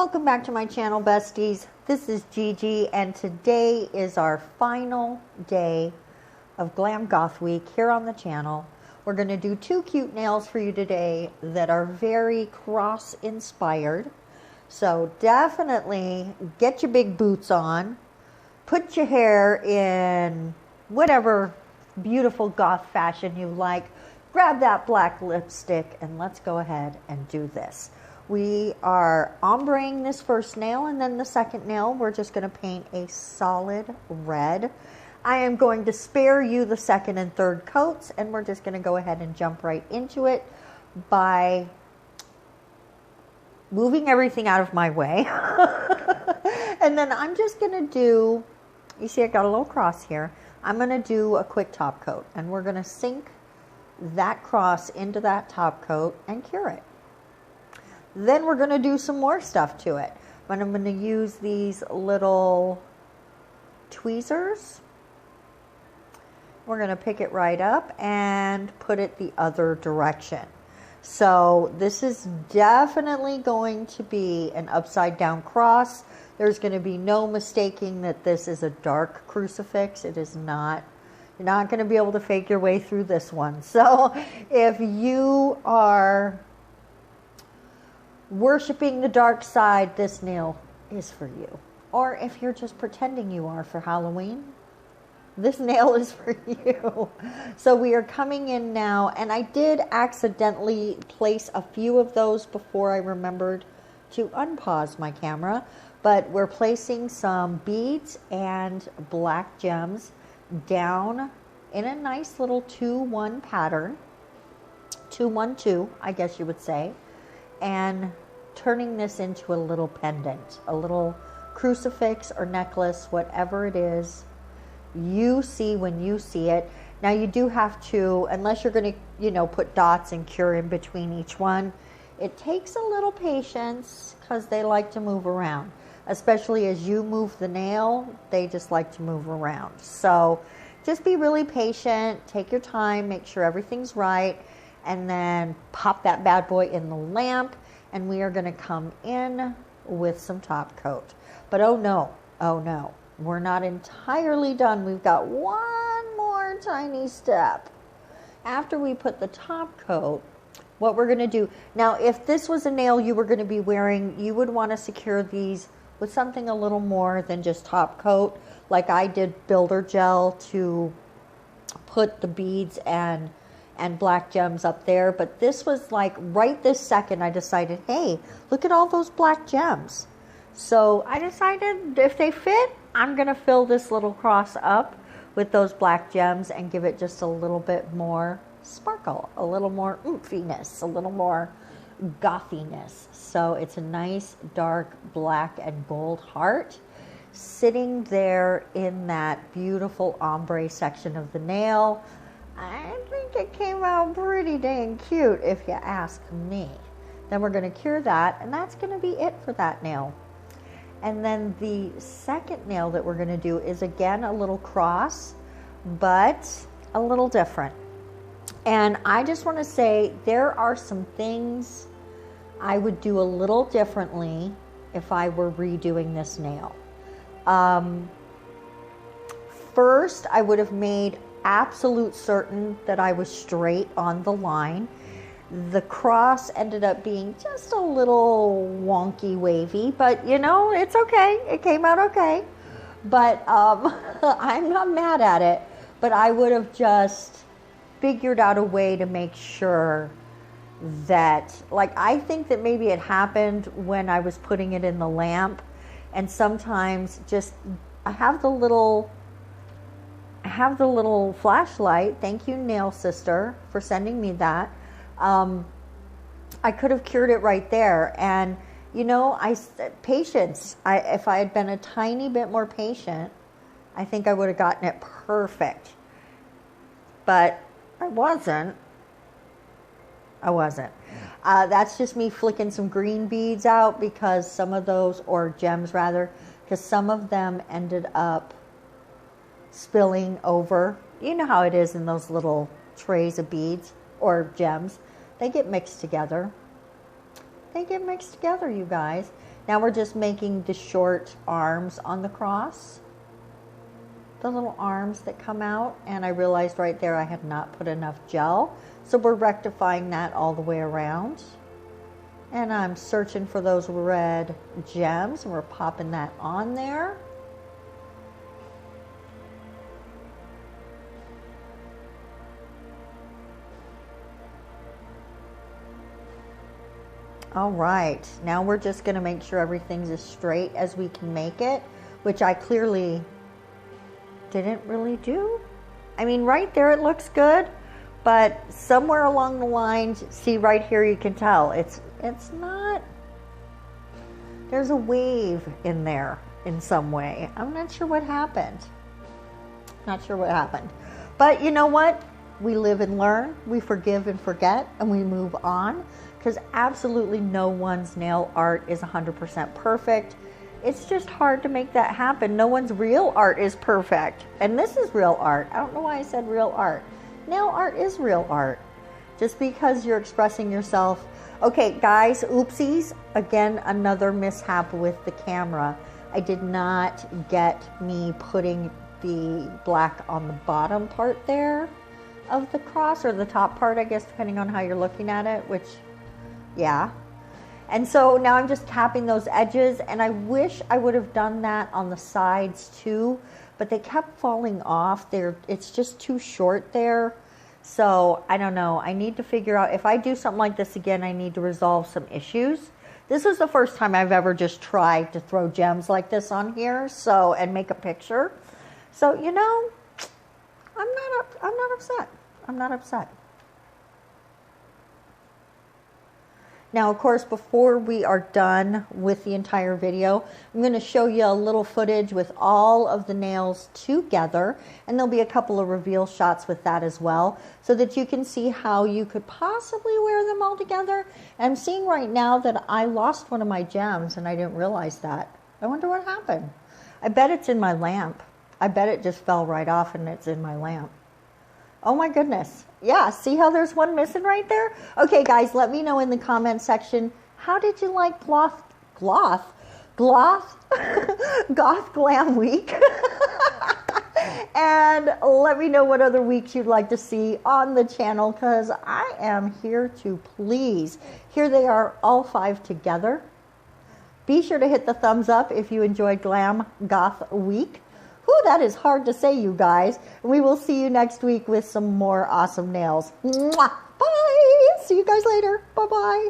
Welcome back to my channel, besties. This is Gigi, and today is our final day of Glam Goth Week here on the channel. We're going to do two cute nails for you today that are very cross inspired. So definitely get your big boots on, put your hair in whatever beautiful goth fashion you like, grab that black lipstick, and let's go ahead and do this. We are ombreing this first nail, and then the second nail we're just going to paint a solid red. I am going to spare you the second and third coats, and we're just going to go ahead and jump right into it by moving everything out of my way. And then I'm just going to do, you see I got a little cross here. I'm going to do a quick top coat, and we're going to sink that cross into that top coat and cure it. Then we're going to do some more stuff to it. But I'm going to use these little tweezers. We're going to pick it right up and put it the other direction. So this is definitely going to be an upside down cross. There's going to be no mistaking that this is a dark crucifix. It is not. You're not going to be able to fake your way through this one. So if you are worshiping the dark side, this nail is for you. Or if you're just pretending you are for Halloween, this nail is for you. So we are coming in now, and I did accidentally place a few of those before I remembered to unpause my camera, but we're placing some beads and black gems down in a nice little 2-1 pattern, 2-1-2, I guess you would say, and turning this into a little pendant, a little crucifix or necklace, whatever it is you see when you see it. Now you do have to, unless you're going to, put dots and cure in between each one, it takes a little patience because they like to move around. Especially as you move the nail, they just like to move around. So just be really patient, take your time, make sure everything's right, and then pop that bad boy in the lamp, and we are going to come in with some top coat. But oh no, we're not entirely done. We've got one more tiny step. After we put the top coat, what we're going to do, now if this was a nail you were going to be wearing, you would want to secure these with something a little more than just top coat, like I did builder gel to put the beads and black gems up there. But this was like right this second I decided, hey, look at all those black gems. So I decided if they fit, I'm going to fill this little cross up with those black gems and give it just a little bit more sparkle, a little more oomphiness, a little more gothiness. So it's a nice dark black and gold heart sitting there in that beautiful ombre section of the nail. I think it came out pretty dang cute if you ask me. Then we're going to cure that, and that's going to be it for that nail. And then the second nail that we're going to do is again a little cross, but a little different. And I just want to say there are some things I would do a little differently if I were redoing this nail. First, I would have made absolute certain that I was straight on the line. The cross ended up being just a little wonky wavy, but it's okay. It came out okay. But I'm not mad at it, but I would have just figured out a way to make sure that, like, I think that maybe it happened when I was putting it in the lamp, and sometimes just I have the little flashlight. Thank you, Nail Sister, for sending me that. I could have cured it right there, and patience. If I had been a tiny bit more patient, I think I would have gotten it perfect. But I wasn't. That's just me flicking some green beads out because some of those, or gems rather, because some of them ended up spilling over. You know how it is in those little trays of beads or gems. They get mixed together. They get mixed together, you guys. Now we're just making the short arms on the cross. The little arms that come out, and I realized right there I had not put enough gel. So we're rectifying that all the way around. And I'm searching for those red gems, and we're popping that on there. All right, now we're just gonna make sure everything's as straight as we can make it, which I clearly didn't really do. I mean, right there it looks good, but somewhere along the lines, see right here, you can tell it's not, there's a wave in there in some way. I'm not sure what happened. Not sure what happened. But you know what? We live and learn, we forgive and forget, and we move on, because absolutely no one's nail art is 100% perfect. It's just hard to make that happen. No one's real art is perfect. And this is real art. I don't know why I said real art. Nail art is real art. Just because you're expressing yourself. Okay, guys, oopsies. Again, another mishap with the camera. I did not get me putting the black on the bottom part there of the cross, or the top part, I guess, depending on how you're looking at it, which, yeah. And so now I'm just tapping those edges, and I wish I would have done that on the sides too, but they kept falling off. It's just too short there. So I don't know. I need to figure out, if I do something like this again, I need to resolve some issues. This is the first time I've ever just tried to throw gems like this on here, so, and make a picture. So, you know, I'm not upset. I'm not upset. Now, of course, before we are done with the entire video, I'm going to show you a little footage with all of the nails together, and there'll be a couple of reveal shots with that as well, so that you can see how you could possibly wear them all together. And I'm seeing right now that I lost one of my gems, and I didn't realize that. I wonder what happened. I bet it's in my lamp. I bet it just fell right off and it's in my lamp. Oh my goodness. Yeah, see how there's one missing right there? Okay, guys, let me know in the comment section, how did you like Goth Glam Week? And let me know what other weeks you'd like to see on the channel, because I am here to please. Here they are, all 5 together. Be sure to hit the thumbs up if you enjoyed Glam Goth Week. Whew, that is hard to say, you guys. We will see you next week with some more awesome nails. Mwah! Bye! See you guys later. Bye-bye.